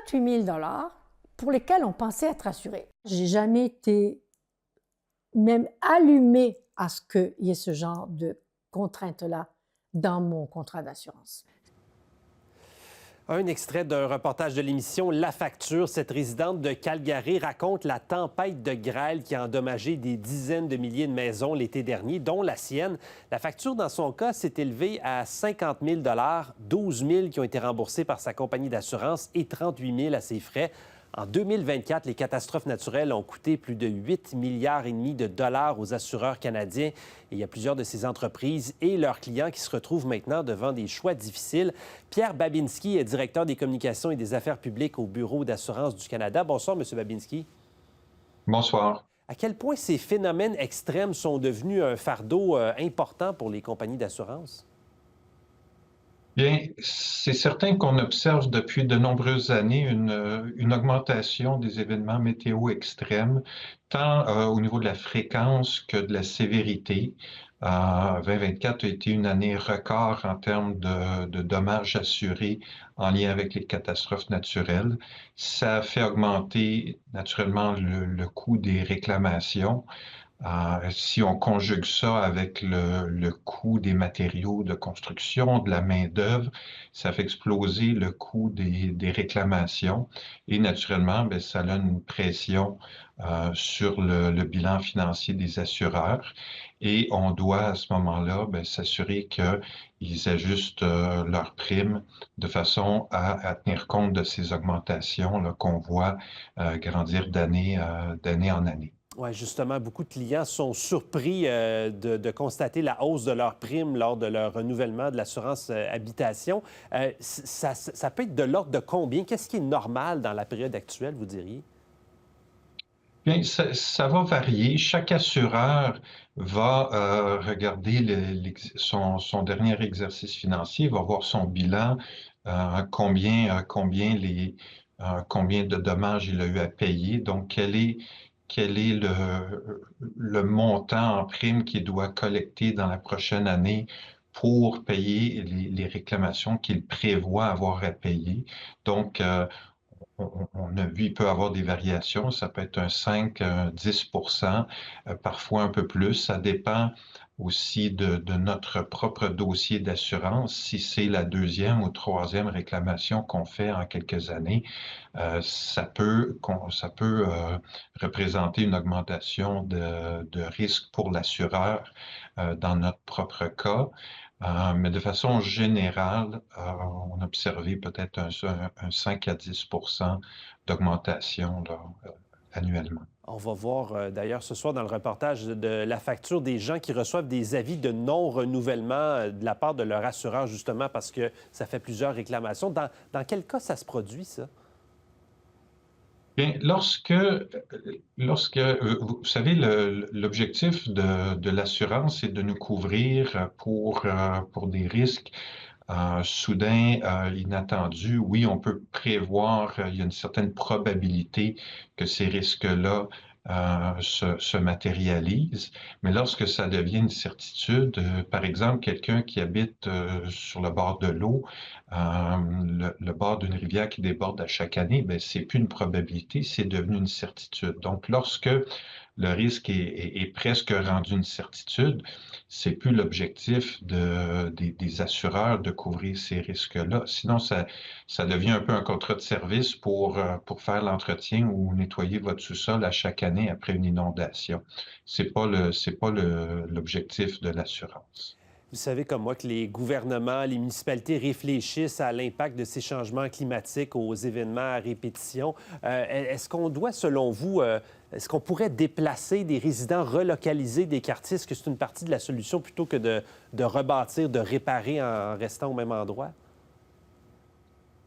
38 000 pour lesquels on pensait être assuré. J'ai jamais été même allumée à ce qu'il y ait ce genre de contrainte-là dans mon contrat d'assurance. Un extrait d'un reportage de l'émission La Facture. Cette résidente de Calgary raconte la tempête de grêle qui a endommagé des dizaines de milliers de maisons l'été dernier, dont la sienne. La facture, dans son cas, s'est élevée à 50 000 12 000 qui ont été remboursés par sa compagnie d'assurance et 38 000 à ses frais. En 2024, les catastrophes naturelles ont coûté plus de 8,5 milliards de dollars aux assureurs canadiens. Et il y a plusieurs de ces entreprises et leurs clients qui se retrouvent maintenant devant des choix difficiles. Pierre Babinski est directeur des communications et des affaires publiques au Bureau d'assurance du Canada. Bonsoir, M. Babinski. Bonsoir. À quel point ces phénomènes extrêmes sont devenus un fardeau important pour les compagnies d'assurance? Bien, c'est certain qu'on observe depuis de nombreuses années une augmentation des événements météo extrêmes, tant au niveau de la fréquence que de la sévérité. 2024 a été une année record en termes de dommages assurés en lien avec les catastrophes naturelles. Ça a fait augmenter naturellement le coût des réclamations. Si on conjugue ça avec le coût des matériaux de construction, de la main-d'œuvre, ça fait exploser le coût des réclamations et naturellement, bien, ça a une pression sur le bilan financier des assureurs et on doit à ce moment-là bien, s'assurer qu'ils ajustent leurs primes de façon à tenir compte de ces augmentations là, qu'on voit grandir d'année en année. Oui, justement, beaucoup de clients sont surpris de constater la hausse de leurs primes lors de leur renouvellement de l'assurance habitation. Ça peut être de l'ordre de combien? Qu'est-ce qui est normal dans la période actuelle, vous diriez? Bien, ça va varier. Chaque assureur va regarder son dernier exercice financier, va voir son bilan, combien de dommages il a eu à payer. Donc, quel est le montant en prime qu'il doit collecter dans la prochaine année pour payer les réclamations qu'il prévoit avoir à payer. Donc, on a vu, il peut y avoir des variations, ça peut être un 5, un 10 parfois un peu plus. Ça dépend aussi de notre propre dossier d'assurance. Si c'est la deuxième ou troisième réclamation qu'on fait en quelques années, ça peut représenter une augmentation de risque pour l'assureur dans notre propre cas. Mais de façon générale, on a observé peut-être un 5 à 10 d'augmentation là, annuellement. On va voir d'ailleurs ce soir dans le reportage de la facture des gens qui reçoivent des avis de non-renouvellement de la part de leur assureur, justement parce que ça fait plusieurs réclamations. Dans quel cas ça se produit, ça? Bien, vous savez, l'objectif de l'assurance, c'est de nous couvrir pour des risques soudains, inattendus. Oui, on peut prévoir, il y a une certaine probabilité que ces risques-là se matérialisent, mais lorsque ça devient une certitude, par exemple, quelqu'un qui habite sur le bord de l'eau, le bord d'une rivière qui déborde à chaque année, ben, c'est plus une probabilité, c'est devenu une certitude. Donc, lorsque le risque est presque rendu une certitude, c'est plus l'objectif des assureurs de couvrir ces risques-là. Sinon, ça devient un peu un contrat de service pour faire l'entretien ou nettoyer votre sous-sol à chaque année après une inondation. C'est pas l'objectif de l'assurance. Vous savez comme moi que les gouvernements, les municipalités réfléchissent à l'impact de ces changements climatiques aux événements à répétition. Est-ce qu'on doit, selon vous, est-ce qu'on pourrait déplacer des résidents, relocaliser des quartiers? Est-ce que c'est une partie de la solution plutôt que de rebâtir, de réparer en restant au même endroit?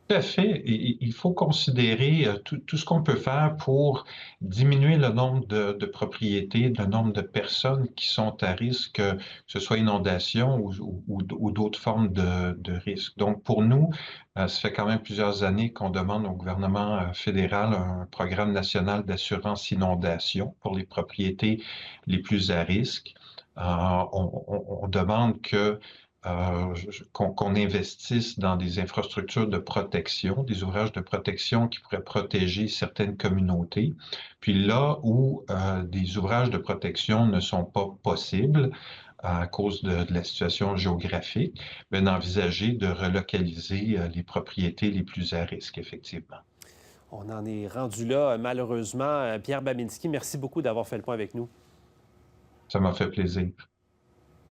Tout à fait. Il faut considérer tout ce qu'on peut faire pour diminuer le nombre de propriétés, le nombre de personnes qui sont à risque, que ce soit inondation ou d'autres formes de risques. Donc, pour nous, ça fait quand même plusieurs années qu'on demande au gouvernement fédéral un programme national d'assurance inondation pour les propriétés les plus à risque. On demande que qu'on investisse dans des infrastructures de protection, des ouvrages de protection qui pourraient protéger certaines communautés. Puis là où des ouvrages de protection ne sont pas possibles à cause de la situation géographique, bien, d'envisager de relocaliser les propriétés les plus à risque, effectivement. On en est rendu là, malheureusement. Pierre Babinski, merci beaucoup d'avoir fait le point avec nous. Ça m'a fait plaisir.